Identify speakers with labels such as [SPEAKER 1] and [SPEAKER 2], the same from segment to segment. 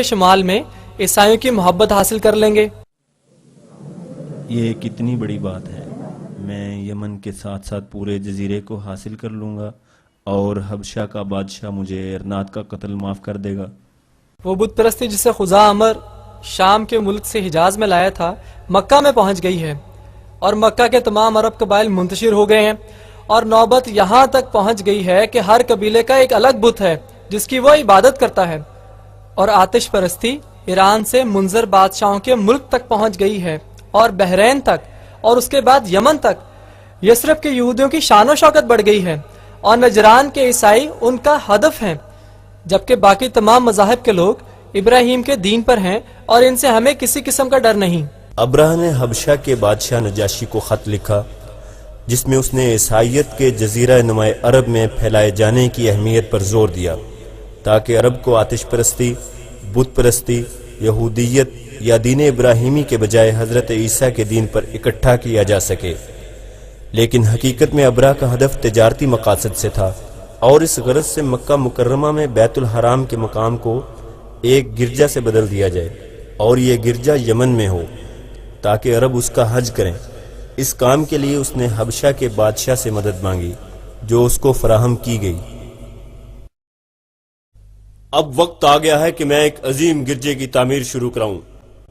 [SPEAKER 1] شمال میں عیسائیوں کی محبت حاصل کر لیں گے۔
[SPEAKER 2] یہ کتنی بڑی بات ہے، میں یمن کے ساتھ ساتھ پورے جزیرے کو حاصل کر لوں گا اور حبشہ کا بادشاہ مجھے ارنات کا قتل معاف کر دے گا۔
[SPEAKER 1] وہ بت پرستی جسے خزاں عمر شام کے ملک سے حجاز میں لایا تھا مکہ میں پہنچ گئی ہے، اور مکہ کے تمام عرب قبائل منتشر ہو گئے ہیں، اور نوبت یہاں تک پہنچ گئی ہے کہ ہر قبیلے کا ایک الگ بت ہے جس کی وہ عبادت کرتا ہے، اور آتش پرستی ایران سے منظر بادشاہوں کے ملک تک پہنچ گئی ہے، اور بحرین تک، اور اس کے بعد یمن تک۔ یثرب کے یہودیوں کی شان و شوکت بڑھ گئی ہے، اور نجران کے عیسائی ان کا ہدف ہیں، جبکہ باقی تمام مذاہب کے لوگ ابراہیم کے دین پر ہیں، اور ان سے ہمیں کسی قسم کا ڈر نہیں۔
[SPEAKER 3] ابرہہ نے حبشہ کے بادشاہ نجاشی کو خط لکھا جس میں اس نے عیسائیت کے جزیرہ نما عرب میں پھیلائے جانے کی اہمیت پر زور دیا تاکہ عرب کو آتش پرستی، بت پرستی، یہودیت یا دین ابراہیمی کے بجائے حضرت عیسیٰ کے دین پر اکٹھا کیا جا سکے۔ لیکن حقیقت میں ابرہہ کا ہدف تجارتی مقاصد سے تھا، اور اس غرض سے مکہ مکرمہ میں بیت الحرام کے مقام کو ایک گرجا سے بدل دیا جائے، اور یہ گرجا یمن میں ہو تاکہ عرب اس کا حج کریں۔ اس کام کے لیے اس نے حبشہ کے بادشاہ سے مدد مانگی جو اس کو فراہم کی گئی۔ اب وقت آ گیا ہے کہ میں ایک عظیم گرجے کی تعمیر شروع کراؤں،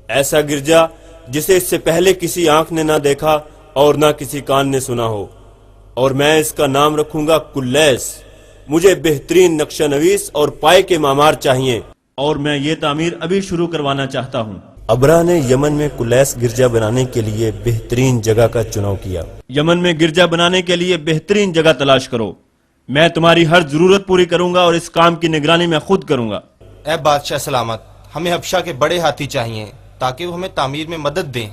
[SPEAKER 3] ایسا گرجا جسے اس سے پہلے کسی آنکھ نے نہ دیکھا اور نہ کسی کان نے سنا ہو، اور میں اس کا نام رکھوں گا کلیس۔ مجھے بہترین نقشہ نویس اور پائے کے معمار چاہیے،
[SPEAKER 2] اور میں یہ تعمیر ابھی شروع کروانا چاہتا ہوں۔
[SPEAKER 3] ابرہہ نے یمن میں کلیس گرجا بنانے کے لیے بہترین جگہ کا چناؤ کیا۔
[SPEAKER 2] یمن میں گرجا بنانے کے لیے بہترین جگہ تلاش کرو، میں تمہاری ہر ضرورت پوری کروں گا اور اس کام کی نگرانی میں خود کروں گا۔
[SPEAKER 4] اے بادشاہ سلامت، ہمیں حبشہ کے بڑے ہاتھی چاہیے تاکہ وہ ہمیں تعمیر میں مدد دیں۔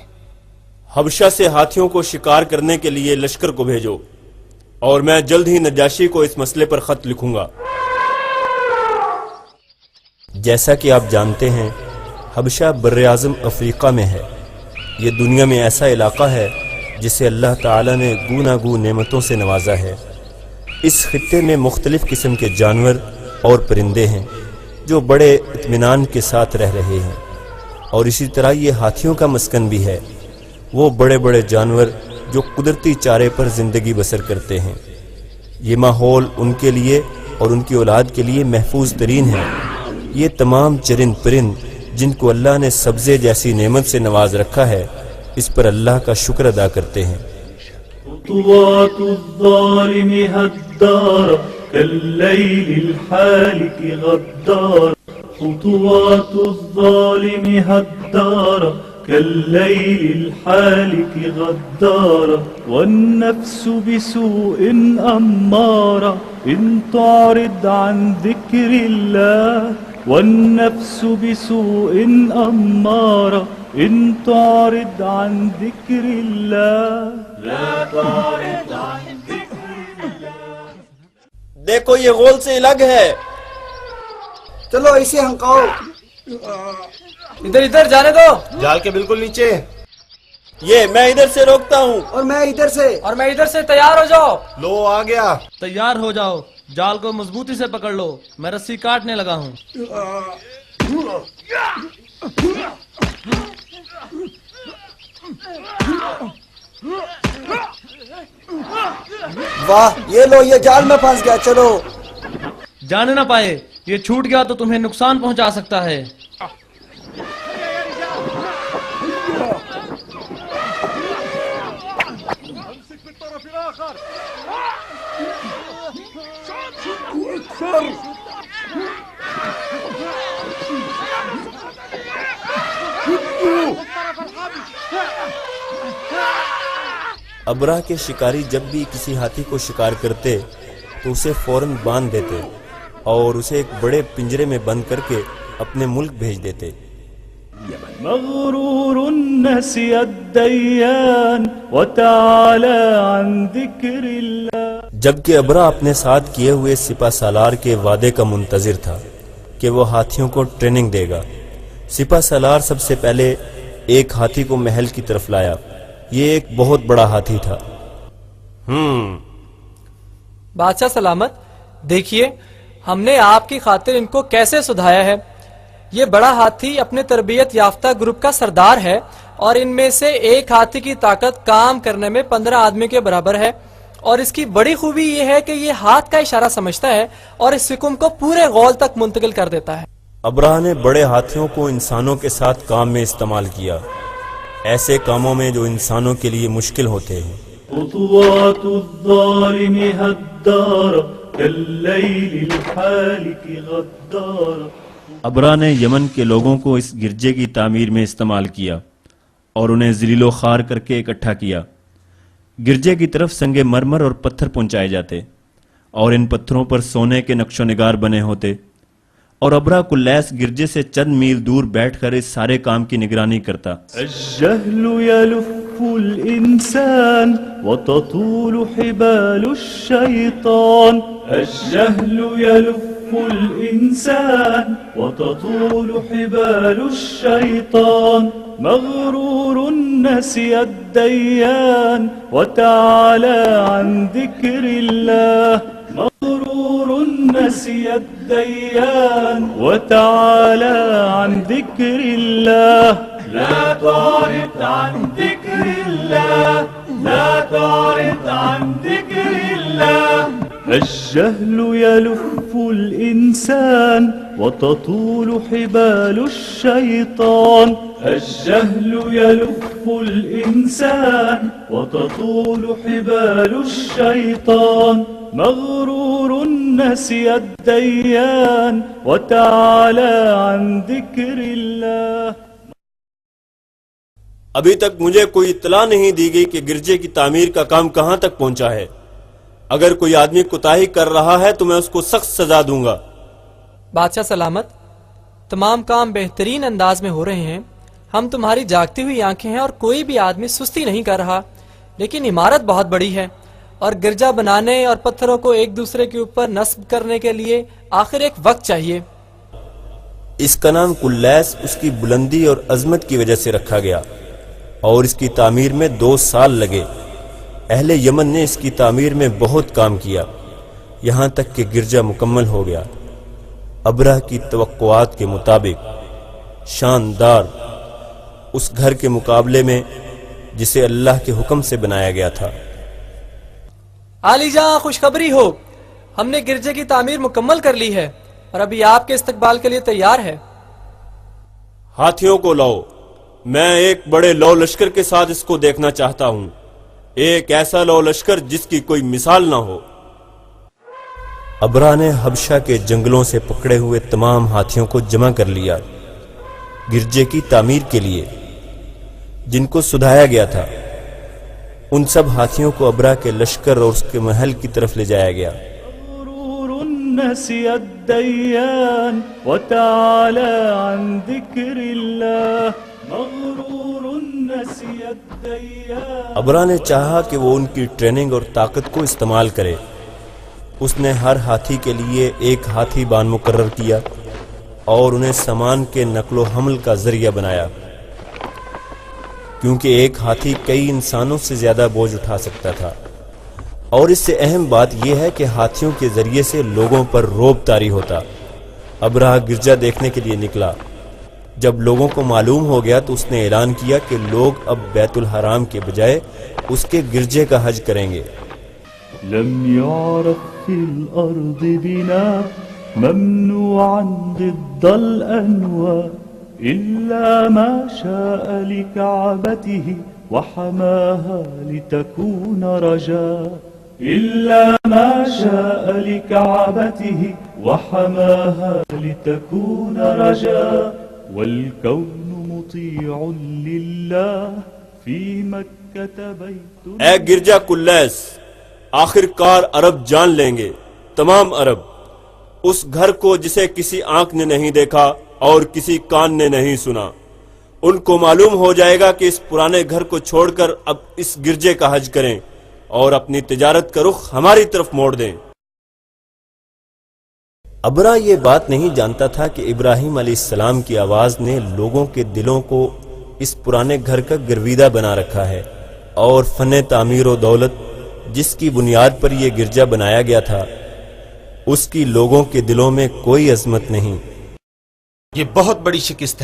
[SPEAKER 3] حبشہ سے ہاتھیوں کو شکار کرنے کے لیے لشکر کو بھیجو، اور میں جلد ہی نجاشی کو اس مسئلے پر خط لکھوں گا۔ جیسا کہ آپ جانتے ہیں حبشہ بر اعظم افریقہ میں ہے۔ یہ دنیا میں ایسا علاقہ ہے جسے اللہ تعالیٰ نے گوناگو نعمتوں سے نوازا ہے۔ اس خطے میں مختلف قسم کے جانور اور پرندے ہیں جو بڑے اطمینان کے ساتھ رہ رہے ہیں، اور اسی طرح یہ ہاتھیوں کا مسکن بھی ہے، وہ بڑے بڑے جانور جو قدرتی چارے پر زندگی بسر کرتے ہیں۔ یہ ماحول ان کے لیے اور ان کی اولاد کے لیے محفوظ ترین ہے۔ یہ تمام چرند پرند جن کو اللہ نے سبزے جیسی نعمت سے نواز رکھا ہے، اس پر اللہ کا شکر ادا کرتے ہیں۔
[SPEAKER 5] خطوات الظالم هدار كالليل الحالك غدار، خطوات الظالم هدار كالليل الحالك غدار، والنفس بسوء أمارة إن تعرض عن ذكر الله، والنفس بسوء أمارة إن تعرض عن ذكر الله، لا تعرض عن ذكر الله۔
[SPEAKER 3] دیکھو یہ غول سے الگ ہے،
[SPEAKER 6] چلو اسے ہنکاؤ۔
[SPEAKER 1] ادھر ادھر جانے دو،
[SPEAKER 4] جال کے بالکل نیچے۔
[SPEAKER 3] یہ میں ادھر سے روکتا ہوں،
[SPEAKER 6] اور میں ادھر سے،
[SPEAKER 1] اور میں ادھر سے۔ تیار ہو جاؤ۔
[SPEAKER 4] لو آ گیا۔
[SPEAKER 7] تیار ہو جاؤ، جال کو مضبوطی سے پکڑ لو، میں رسی کاٹنے لگا ہوں۔
[SPEAKER 6] واہ یہ لو، یہ جال میں پھنس گیا، چلو۔
[SPEAKER 7] جانے نہ پائے، یہ چھوٹ گیا تو تمہیں نقصان پہنچا سکتا ہے۔
[SPEAKER 3] ابرہہ کے شکاری جب بھی کسی ہاتھی کو شکار کرتے تو اسے فوراً باندھ دیتے اور اسے ایک بڑے پنجرے میں بند کر کے اپنے ملک بھیج دیتے۔
[SPEAKER 5] مغرور نسي الديان وتعالى عن ذكر الله،
[SPEAKER 3] جبکہ ابرہہ اپنے ساتھ کیے ہوئے سپہ سالار کے وعدے کا منتظر تھا کہ وہ ہاتھیوں کو ٹریننگ دے گا۔ سپہ سالار سب سے پہلے ایک ہاتھی کو محل کی طرف لایا۔ یہ ایک بہت بڑا ہاتھی تھا۔
[SPEAKER 1] بادشاہ سلامت، دیکھیے ہم نے آپ کی خاطر ان کو کیسے سدھایا ہے۔ یہ بڑا ہاتھی اپنے تربیت یافتہ گروپ کا سردار ہے اور ان میں سے ایک ہاتھی کی طاقت کام کرنے میں 15 آدمی کے برابر ہے، اور اس کی بڑی خوبی یہ ہے کہ یہ ہاتھ کا اشارہ سمجھتا ہے اور اس حکم کو پورے غول تک منتقل کر دیتا ہے۔
[SPEAKER 3] ابراہ نے بڑے ہاتھیوں کو انسانوں کے ساتھ کام میں استعمال کیا، ایسے کاموں میں جو انسانوں کے لیے مشکل ہوتے ہیں۔
[SPEAKER 5] خطوات الظالم هدارة كالليل الحالك غدارة۔
[SPEAKER 2] ابرا نے یمن کے لوگوں کو اس گرجے کی تعمیر میں استعمال کیا اور انہیں ذلیل و خوار کر کے اکٹھا کیا۔ گرجے کی طرف سنگ مرمر اور پتھر پہنچائے جاتے اور ان پتھروں پر سونے کے نقش و نگار بنے ہوتے، اور ابرا کلیس گرجے سے چند میل دور بیٹھ کر اس سارے کام کی نگرانی کرتا۔
[SPEAKER 5] الجهل يلف الإنسان وتطول حبال الشيطان، الجهل يلف الإنسان وتطول حبال الشيطان، مغرور نسي الديان وتعالى عن ذكر الله، مغرور نسي الديان وتعالى عن ذكر الله، لا تعرض عن ذكر الله، لا تعرض عن ذكر الله، الجهل يلف الإنسان وتطول حبال الشيطان، الجهل يلف الإنسان وتطول حبال الشيطان، مغرور نسي الديان وتعالى عن ذكر الله۔
[SPEAKER 3] ابھی تک مجھے کوئی اطلاع نہیں دی گئی کہ گرجے کی تعمیر کا کام کہاں تک پہنچا ہے۔ اگر کوئی آدمی کوتاہی کر رہا ہے تو میں اس کو سخت سزا دوں گا۔
[SPEAKER 1] بادشاہ سلامت، تمام کام بہترین انداز میں ہو رہے ہیں، ہم تمہاری جاگتی ہوئی آنکھیں ہیں اور کوئی بھی آدمی سستی نہیں کر رہا، لیکن عمارت بہت بڑی ہے اور گرجا بنانے اور پتھروں کو ایک دوسرے کے اوپر نصب کرنے کے لیے آخر ایک وقت چاہیے۔
[SPEAKER 3] اس کا نام کلیس اس کی بلندی اور عظمت کی وجہ سے رکھا گیا، اور اس کی تعمیر میں 2 سال لگے۔ اہل یمن نے اس کی تعمیر میں بہت کام کیا، یہاں تک کہ گرجا مکمل ہو گیا۔ ابرہ کی توقعات کے مطابق شاندار اس گھر کے مقابلے میں جسے اللہ کے حکم سے بنایا گیا تھا۔
[SPEAKER 1] عالی جاں خوشخبری ہو، ہم نے گرجے کی تعمیر مکمل کر لی ہے اور ابھی آپ کے استقبال کے لیے تیار ہے۔
[SPEAKER 3] ہاتھیوں کو لاؤ، میں ایک بڑے لو لشکر کے ساتھ اس کو دیکھنا چاہتا ہوں، ایک ایسا لو لشکر جس کی کوئی مثال نہ ہو۔ ابرا نے حبشہ کے جنگلوں سے پکڑے ہوئے تمام ہاتھیوں کو جمع کر لیا گرجے کی تعمیر کے لیے، جن کو سدھایا گیا تھا۔ ان سب ہاتھیوں کو ابرا کے لشکر اور اس کے محل کی طرف لے جایا گیا۔
[SPEAKER 5] مغرور نسي الديان وتعالى عن ذكر الله، مغرور نسي الديان۔
[SPEAKER 3] ابرا نے چاہا کہ وہ ان کی ٹریننگ اور طاقت کو استعمال کرے۔ اس نے ہر ہاتھی کے لیے ایک ہاتھی بان مقرر کیا اور انہیں سامان کے نقل و حمل کا ذریعہ بنایا، کیونکہ ایک ہاتھی کئی انسانوں سے زیادہ بوجھ اٹھا سکتا تھا۔ اور اس سے اہم بات یہ ہے کہ ہاتھیوں کے ذریعے سے لوگوں پر رعب طاری ہوتا۔ ابرہ گرجا دیکھنے کے لیے نکلا۔ جب لوگوں کو معلوم ہو گیا تو اس نے اعلان کیا کہ لوگ اب بیت الحرام کے بجائے اس کے گرجے کا حج کریں گے۔
[SPEAKER 5] لم يعرف في الأرض بنا ممنوعا ضد الأنواع إلا ما شاء لكعبته وحماها لتكون رجاء، إلا ما شاء لكعبته وحماها لتكون رجاء، والكون مطيع لله في مكة بيت۔
[SPEAKER 3] اے گرجا کلیس، آخر کار عرب جان لیں گے، تمام عرب، اس گھر کو جسے کسی آنکھ نے نہیں دیکھا اور کسی کان نے نہیں سنا۔ ان کو معلوم ہو جائے گا کہ اس پرانے گھر کو چھوڑ کر اب اس گرجے کا حج کریں اور اپنی تجارت کا رخ ہماری طرف موڑ دیں۔ ابرا یہ بات نہیں جانتا تھا کہ ابراہیم علیہ السلام کی آواز نے لوگوں کے دلوں کو اس پرانے گھر کا گرویدہ بنا رکھا ہے، اور فن تعمیر و دولت جس کی بنیاد پر یہ گرجا بنایا گیا تھا، اس کی لوگوں کے دلوں میں کوئی عظمت نہیں۔
[SPEAKER 4] یہ بہت بڑی شکست ہے